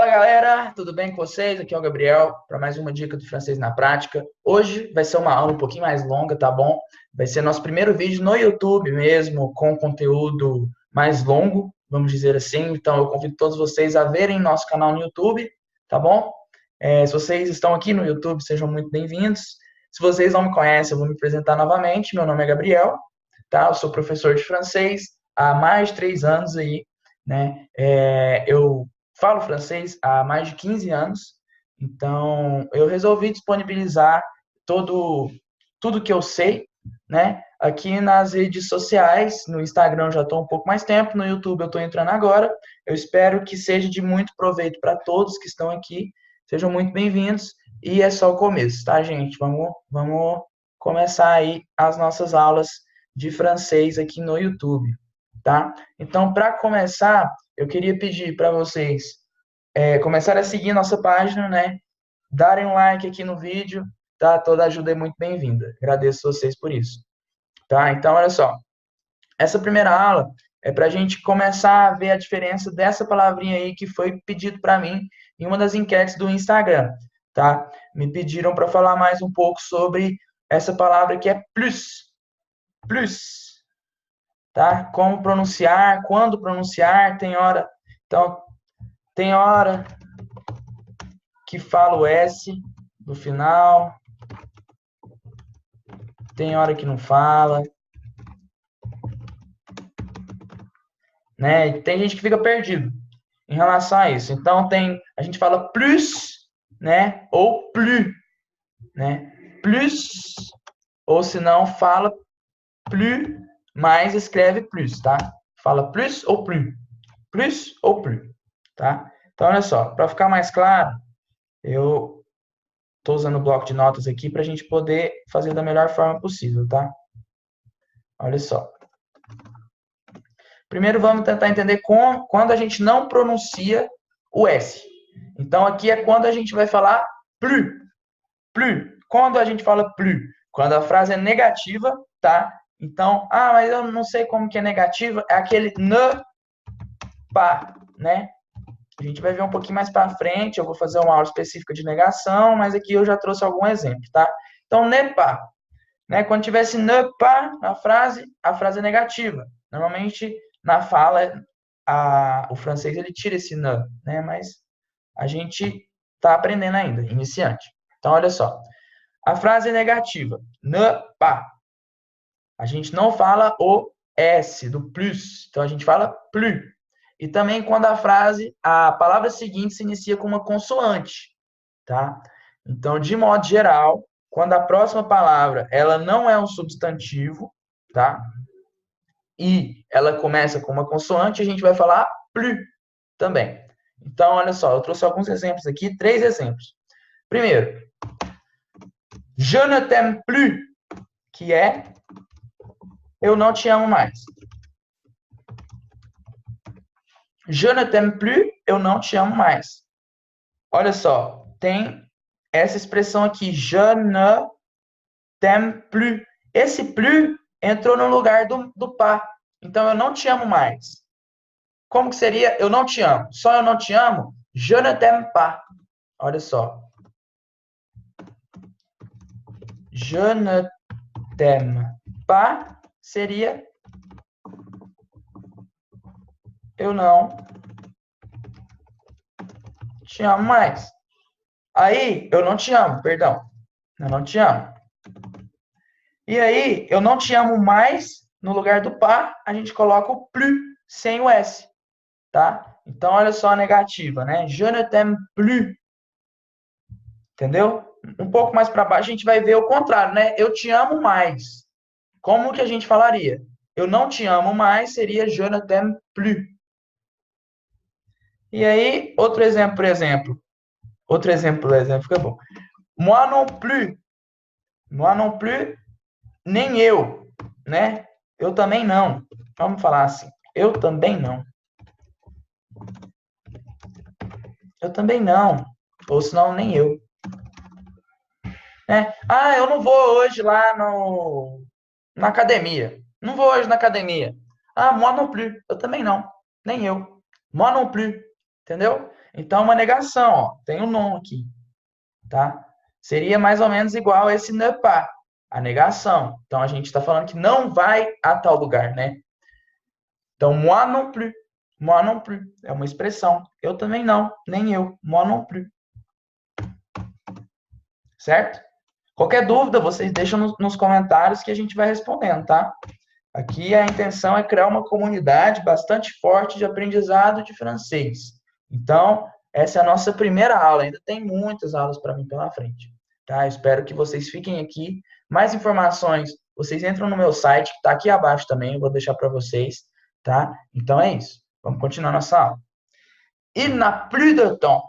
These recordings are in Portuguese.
Fala galera, tudo bem com vocês? Aqui é o Gabriel para mais uma dica do francês na prática. Hoje vai ser uma aula um pouquinho mais longa, tá bom? Vai ser nosso primeiro vídeo no YouTube mesmo, com conteúdo mais longo, vamos dizer assim. Então eu convido todos vocês a verem nosso canal no YouTube, tá bom? Se vocês estão aqui no YouTube, sejam muito bem-vindos. Se vocês não me conhecem, eu vou me apresentar novamente. Meu nome é Gabriel, tá? Eu sou professor de francês há mais de 3 anos aí, né? Eu falo francês há mais de 15 anos, então eu resolvi disponibilizar tudo que eu sei, né, aqui nas redes sociais. No Instagram eu já estou um pouco mais tempo, no YouTube eu estou entrando agora. Eu espero que seja de muito proveito para todos que estão aqui. Sejam muito bem-vindos e é só o começo, tá, gente? Vamos começar aí as nossas aulas de francês aqui no YouTube, tá? Então, para começar, eu queria pedir para vocês começarem a seguir nossa página, né? Darem um like aqui no vídeo, tá? Toda ajuda é muito bem-vinda. Agradeço vocês por isso, tá? Então, olha só. Essa primeira aula é para a gente começar a ver a diferença dessa palavrinha aí que foi pedido para mim em uma das enquetes do Instagram, tá? Me pediram para falar mais um pouco sobre essa palavra que é plus. Plus, tá? Como pronunciar, quando pronunciar, tem hora. Então, tem hora que fala o S no final, tem hora que não fala, né? Tem gente que fica perdido em relação a isso. Então a gente fala plus, né? Ou plus, né? Plus, ou se não fala plus, mas escreve plus, tá? Fala plus ou plus, tá? Então olha só, para ficar mais claro, eu estou usando o bloco de notas aqui para a gente poder fazer da melhor forma possível, tá? Olha só. Primeiro vamos tentar entender quando a gente não pronuncia o S. Então aqui é quando a gente vai falar plus, plus. Quando a gente fala plus? Quando a frase é negativa, tá? Então, mas eu não sei como que é negativa, é aquele ne pas, né? A gente vai ver um pouquinho mais para frente, eu vou fazer uma aula específica de negação, mas aqui eu já trouxe algum exemplo, tá? Então, ne pas, né? Quando tivesse ne pas na frase, a frase é negativa. Normalmente, na fala, o francês ele tira esse ne, né? Mas a gente está aprendendo ainda, iniciante. Então, olha só. A frase é negativa, ne pas. A gente não fala o S do plus, então a gente fala plus. E também quando a palavra seguinte se inicia com uma consoante, tá? Então, de modo geral, quando a próxima palavra ela não é um substantivo, tá? E ela começa com uma consoante, a gente vai falar plus também. Então, olha só, eu trouxe alguns exemplos aqui, 3 exemplos. Primeiro, je ne t'aime plus, que é eu não te amo mais. Je ne t'aime plus, eu não te amo mais. Olha só, tem essa expressão aqui, je ne t'aime plus. Esse plus entrou no lugar do pas. Então, eu não te amo mais. Como que seria eu não te amo? Só eu não te amo? Je ne t'aime pas. Olha só. Je ne t'aime pas seria eu não te amo mais. Aí, eu não te amo, perdão. Eu não te amo. E aí, eu não te amo mais, no lugar do pas, a gente coloca o plus sem o S, tá? Então, olha só a negativa, né? Je ne t'aime plus. Entendeu? Um pouco mais para baixo, a gente vai ver o contrário, né? Eu te amo mais. Como que a gente falaria? Eu não te amo mais seria je ne t'aime plus. E aí, outro exemplo, por exemplo. Outro exemplo, fica bom. Moi non plus. Moi non plus, nem eu, né? Eu também não. Vamos falar assim. Eu também não. Eu também não. Ou senão, nem eu. Né? Eu não vou hoje lá na academia. Não vou hoje na academia. Moi non plus. Eu também não. Nem eu. Moi non plus. Entendeu? Então, uma negação, ó, tem um non aqui, tá? Seria mais ou menos igual a esse ne pas, a negação. Então, a gente está falando que não vai a tal lugar, né? Então, moi non plus. Moi non plus. É uma expressão. Eu também não, nem eu. Moi non plus. Certo? Qualquer dúvida, vocês deixam nos comentários que a gente vai respondendo, tá? Aqui a intenção é criar uma comunidade bastante forte de aprendizado de francês. Então, essa é a nossa primeira aula. Ainda tem muitas aulas para mim pela frente. Tá? Eu espero que vocês fiquem aqui. Mais informações, vocês entram no meu site, que está aqui abaixo também, eu vou deixar para vocês. Tá? Então é isso. Vamos continuar nossa aula. Il n'a plus de temps.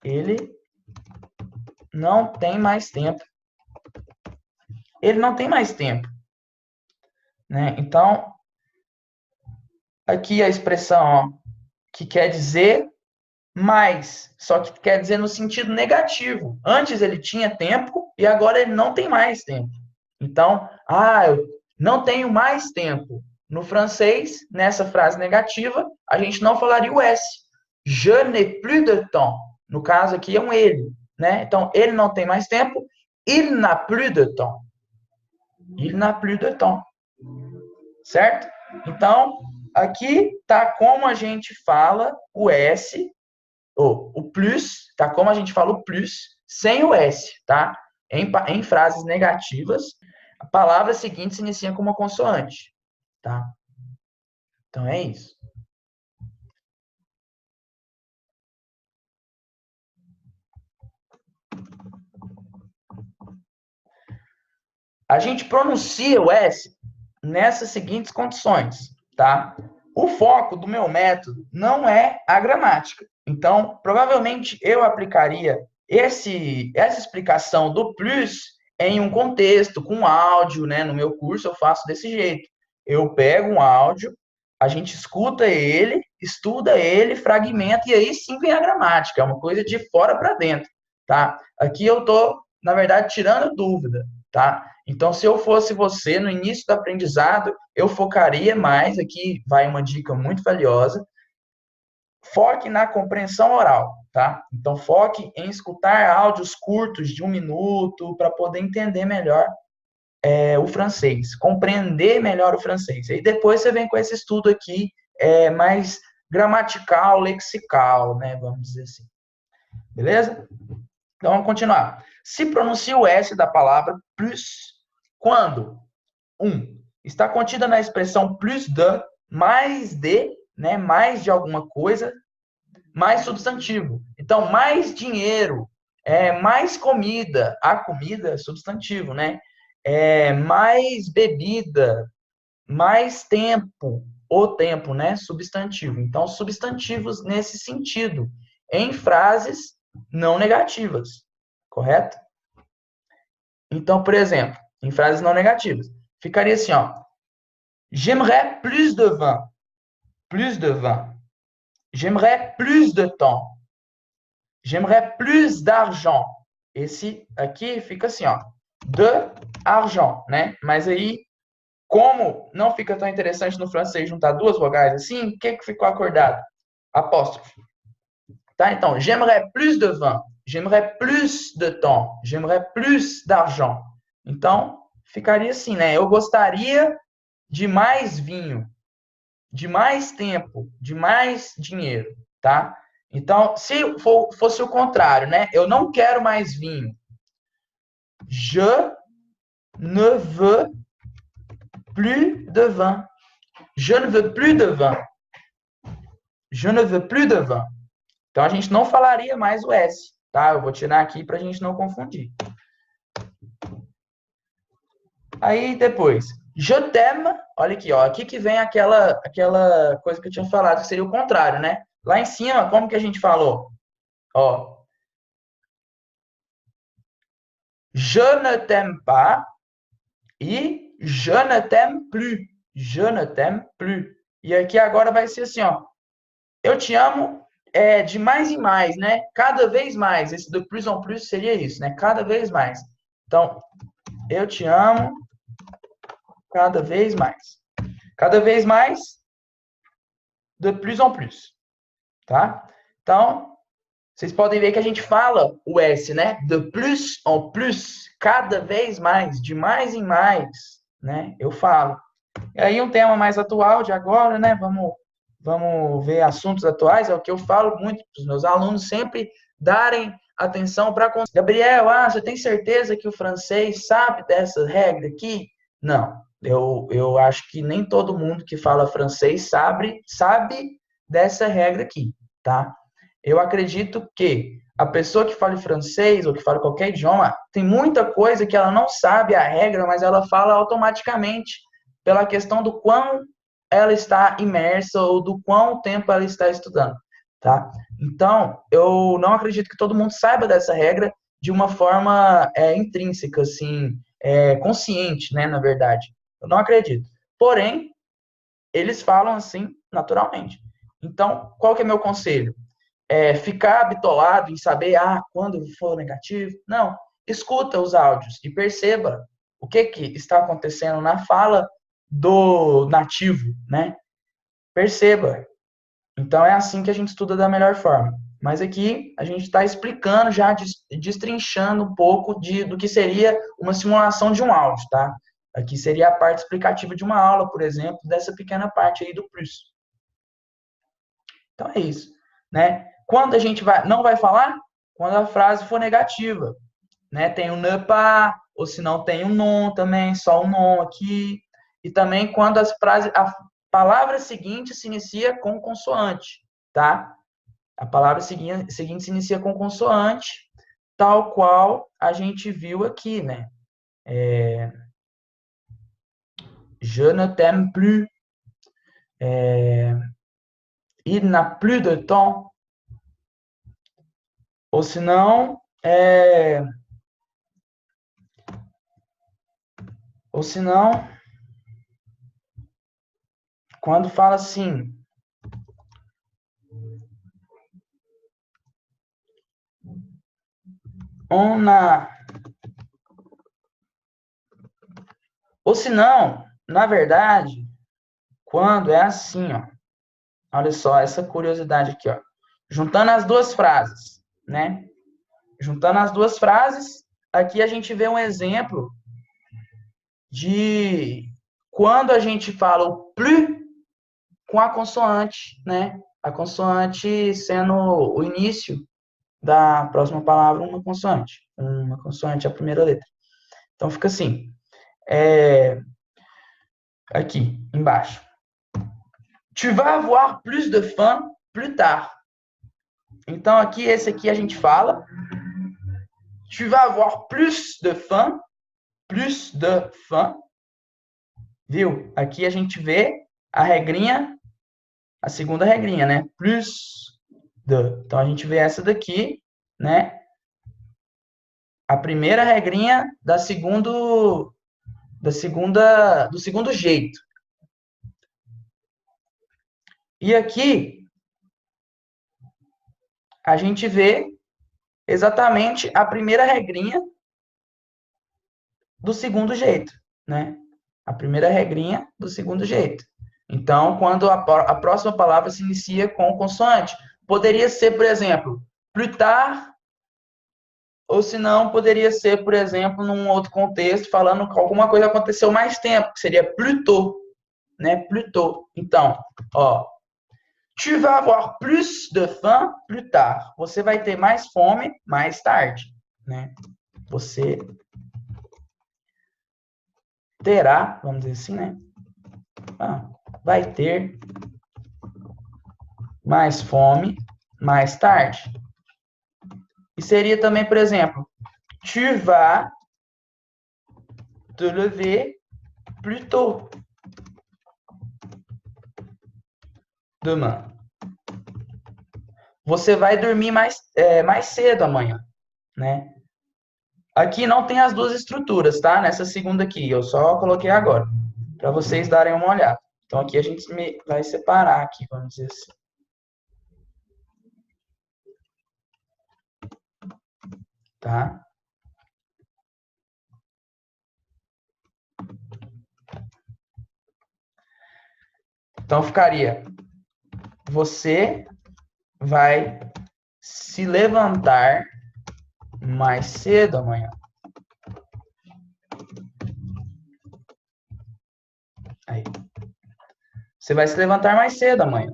Ele não tem mais tempo. Ele não tem mais tempo. Né? Então, aqui a expressão ó, que quer dizer mais, só que quer dizer no sentido negativo. Antes ele tinha tempo e agora ele não tem mais tempo. Então, eu não tenho mais tempo. No francês, nessa frase negativa, a gente não falaria o S. Je n'ai plus de temps. No caso aqui é um ele, né? Então, ele não tem mais tempo. Il n'a plus de temps. Il n'a plus de temps. Certo? Então, aqui tá como a gente fala o S, ou o plus, tá como a gente fala o plus, sem o S, tá? Em frases negativas, a palavra seguinte se inicia com uma consoante, tá? Então, é isso. A gente pronuncia o S nessas seguintes condições, tá? O foco do meu método não é a gramática. Então, provavelmente eu aplicaria essa explicação do plus em um contexto, com áudio, né? No meu curso eu faço desse jeito. Eu pego um áudio, a gente escuta ele, estuda ele, fragmenta, e aí sim vem a gramática. É uma coisa de fora para dentro, tá? Aqui eu tô, na verdade, tirando dúvida, tá? Então, se eu fosse você, no início do aprendizado, eu focaria mais, aqui vai uma dica muito valiosa, foque na compreensão oral, tá? Então, foque em escutar áudios curtos de 1 minuto para poder entender melhor o francês, compreender melhor o francês. E depois você vem com esse estudo aqui mais gramatical, lexical, né? Vamos dizer assim. Beleza? Então, vamos continuar. Se pronuncia o S da palavra plus quando está contida na expressão plus de, mais de, né, mais de alguma coisa, mais substantivo. Então, mais dinheiro, mais comida. A comida é substantivo, né? Mais bebida, mais tempo. O tempo, né? Substantivo. Então, substantivos nesse sentido, em frases não negativas, correto? Então, por exemplo, em frases não negativas, ficaria assim, ó. J'aimerais plus de vin. Plus de vin. J'aimerais plus de temps. J'aimerais plus d'argent. Esse aqui fica assim, ó. De argent, né? Mas aí, como não fica tão interessante no francês juntar duas vogais assim, o que ficou acordado? Apóstrofe. Tá? Então, j'aimerais plus de vin. J'aimerais plus de temps. J'aimerais plus d'argent. Então, ficaria assim, né? Eu gostaria de mais vinho, de mais tempo, de mais dinheiro, tá? Então, se fosse o contrário, né? Eu não quero mais vinho. Je ne veux plus de vin. Je ne veux plus de vin. Je ne veux plus de vin. Então, a gente não falaria mais o S, tá? Eu vou tirar aqui para a gente não confundir. Aí, depois, je t'aime. Olha aqui, ó. Aqui que vem aquela coisa que eu tinha falado, que seria o contrário, né? Lá em cima, como que a gente falou? Ó. Je ne t'aime pas e je ne t'aime plus. Je ne t'aime plus. E aqui agora vai ser assim, ó. Eu te amo de mais em mais, né? Cada vez mais. Esse do plus en plus seria isso, né? Cada vez mais. Então, eu te amo cada vez mais. Cada vez mais, de plus en plus. tá? Então, vocês podem ver que a gente fala o S, né? De plus en plus, cada vez mais, de mais em mais, né? Eu falo. E aí um tema mais atual de agora, né? Vamos ver assuntos atuais, é o que eu falo muito para os meus alunos, sempre darem atenção para... Gabriel, você tem certeza que o francês sabe dessa regra aqui? Não, eu acho que nem todo mundo que fala francês sabe dessa regra aqui, tá? Eu acredito que a pessoa que fala francês ou que fala qualquer idioma, tem muita coisa que ela não sabe a regra, mas ela fala automaticamente pela questão do quão ela está imersa ou do quão tempo ela está estudando, tá? Então, eu não acredito que todo mundo saiba dessa regra de uma forma intrínseca, assim, consciente, né, na verdade. Eu não acredito. Porém, eles falam assim naturalmente. Então, qual que é meu conselho? Ficar bitolado em saber, quando for negativo. Não, escuta os áudios e perceba o que está acontecendo na fala do nativo, né? Perceba. Então, é assim que a gente estuda da melhor forma. Mas aqui a gente está explicando, já destrinchando um pouco do que seria uma simulação de um áudio, tá? Aqui seria a parte explicativa de uma aula, por exemplo, dessa pequena parte aí do plus. Então é isso, né? Quando a gente não vai falar? Quando a frase for negativa, né? Tem o ne pas, ou se não tem o non também, só o non aqui. E também quando a palavra seguinte se inicia com consoante, tá? A palavra seguinte se inicia com consoante, tal qual a gente viu aqui, né? Je ne t'aime plus. Il n'a plus de temps. Ou se não, quando fala assim, on a... Ou se não, na verdade, quando é assim, ó. Olha só, essa curiosidade aqui, ó. Juntando as duas frases, né? Juntando as duas frases, aqui a gente vê um exemplo de quando a gente fala o plus com a consoante, né? A consoante sendo o início da próxima palavra, uma consoante. Uma consoante, a primeira letra. Então fica assim. Aqui, embaixo. Tu vas avoir plus de faim plus tard. Então, aqui, esse aqui a gente fala. Tu vas avoir plus de faim. Plus de faim. Viu? Aqui a gente vê a regrinha, a segunda regrinha, né? Plus de. Então, a gente vê essa daqui, né? A primeira regrinha do segundo jeito. E aqui, a gente vê exatamente a primeira regrinha do segundo jeito, né? A primeira regrinha do segundo jeito. Então, quando a próxima palavra se inicia com consoante, poderia ser, por exemplo, plus tard, ou se não, poderia ser, por exemplo, num outro contexto, falando que alguma coisa aconteceu mais tempo, que seria plus tôt, né? Plus tôt. Então, ó, tu vas avoir plus de faim plus tard. Você vai ter mais fome mais tarde, né? Você terá, vamos dizer assim, né? Vai ter mais fome mais tarde. E seria também, por exemplo, tu vas te lever plus tôt demain. Você vai dormir mais cedo amanhã, né? Aqui não tem as duas estruturas, tá? Nessa segunda aqui, eu só coloquei agora, para vocês darem uma olhada. Então aqui a gente vai separar aqui, vamos dizer assim. Tá? Então ficaria você vai se levantar mais cedo amanhã. Aí. Você vai se levantar mais cedo amanhã.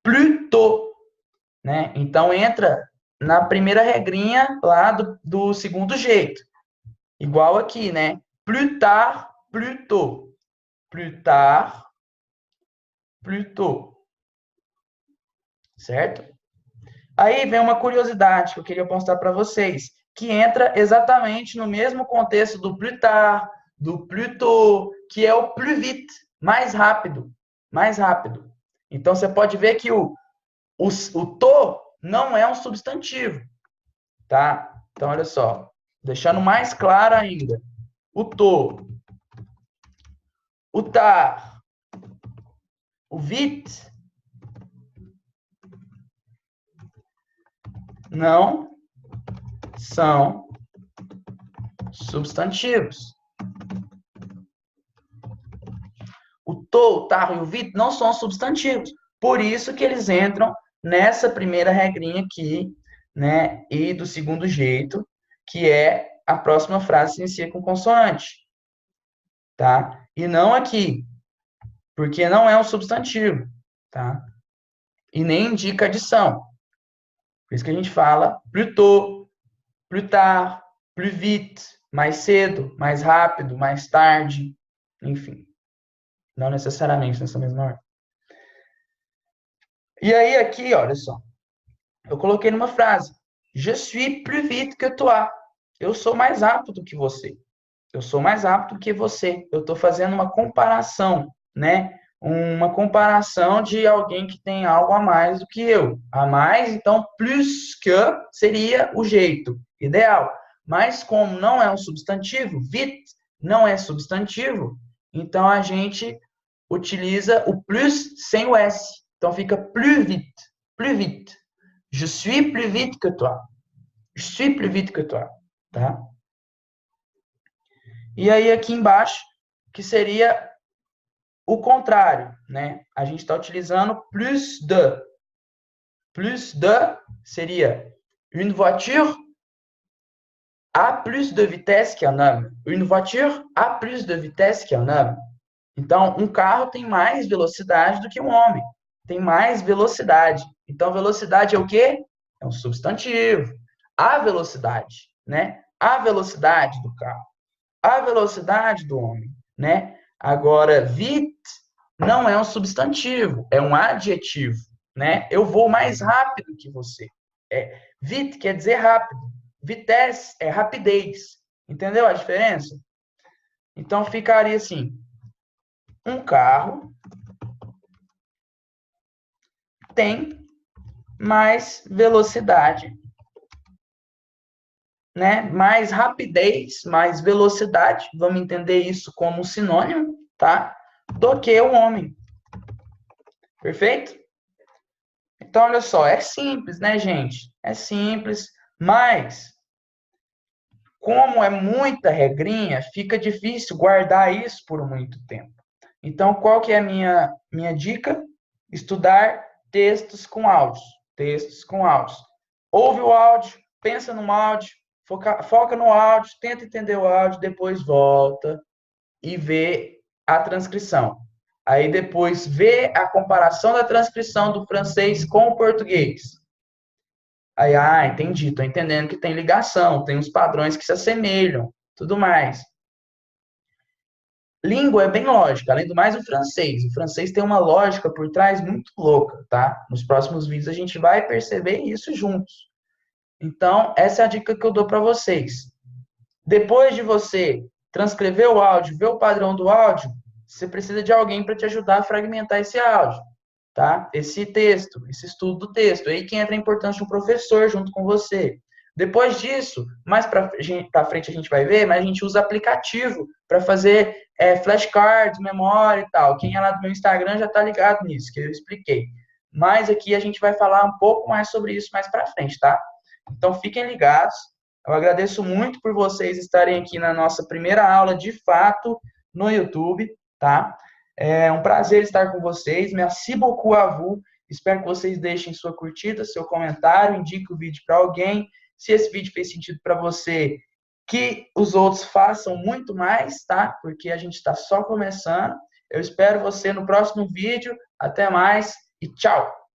Plus tôt, né? Então entra na primeira regrinha lá do segundo jeito. Igual aqui, né? Plus tard, plus tôt. Plus tard, plus tôt. Certo? Aí vem uma curiosidade que eu queria mostrar para vocês, que entra exatamente no mesmo contexto do plus tard, do plus tôt, que é o plus vite, mais rápido, mais rápido. Então você pode ver que o tôt não é um substantivo, tá? Então olha só, deixando mais claro ainda, o tôt, o tard, o vite não são substantivos. O to, o tar e o vit não são substantivos. Por isso que eles entram nessa primeira regrinha aqui, né? E do segundo jeito, que é a próxima frase se inicia com consoante. Tá? E não aqui, porque não é um substantivo, tá? E nem indica adição. Por isso que a gente fala plus tôt, plus tard, plus vite, mais cedo, mais rápido, mais tarde, enfim. Não necessariamente nessa mesma ordem. E aí aqui, olha só, eu coloquei numa frase: Je suis plus vite que toi. Eu sou mais rápido do que você. Eu sou mais rápido que você. Eu estou fazendo uma comparação, né? Uma comparação de alguém que tem algo a mais do que eu. A mais, então, plus que seria o jeito ideal. Mas como não é um substantivo, vite não é substantivo, então a gente utiliza o plus sem o S. Então fica plus vite, plus vite. Je suis plus vite que toi. Je suis plus vite que toi, tá? E aí aqui embaixo, que seria o contrário, né? A gente está utilizando plus de. Plus de seria une voiture a plus de vitesse qu'un homme. Une voiture a plus de vitesse qu'un homme. Então, um carro tem mais velocidade do que um homem. Tem mais velocidade. Então, velocidade é o quê? É um substantivo. A velocidade, né? A velocidade do carro. A velocidade do homem, né? Agora, vite não é um substantivo, é um adjetivo, né? Eu vou mais rápido que você. Vite quer dizer rápido. Vitesse é rapidez. Entendeu a diferença? Então, ficaria assim: um carro tem mais velocidade, né? Mais rapidez, mais velocidade, vamos entender isso como um sinônimo, tá? Do que o homem. Perfeito? Então, olha só, é simples, né, gente? É simples, mas como é muita regrinha, fica difícil guardar isso por muito tempo. Então, qual que é a minha dica? Estudar textos com áudios. Textos com áudios. Ouve o áudio, pensa no áudio, foca no áudio, tenta entender o áudio, depois volta e vê a transcrição. Aí depois vê a comparação da transcrição do francês com o português. Aí, entendi, estou entendendo que tem ligação, tem uns padrões que se assemelham, tudo mais. Língua é bem lógica, além do mais o francês. O francês tem uma lógica por trás muito louca, tá? Nos próximos vídeos a gente vai perceber isso juntos. Então, essa é a dica que eu dou para vocês. Depois de você transcrever o áudio, ver o padrão do áudio, você precisa de alguém para te ajudar a fragmentar esse áudio, tá? Esse texto, esse estudo do texto. Aí que entra a importância de um professor junto com você. Depois disso, mais para frente a gente vai ver, mas a gente usa aplicativo para fazer flashcards, memória e tal. Quem é lá do meu Instagram já está ligado nisso, que eu expliquei. Mas aqui a gente vai falar um pouco mais sobre isso mais para frente, tá? Então fiquem ligados. Eu agradeço muito por vocês estarem aqui na nossa primeira aula, de fato, no YouTube, tá? É um prazer estar com vocês. Merci beaucoup à vous. Espero que vocês deixem sua curtida, seu comentário, indique o vídeo para alguém. Se esse vídeo fez sentido para você, que os outros façam muito mais, tá? Porque a gente está só começando. Eu espero você no próximo vídeo. Até mais e tchau!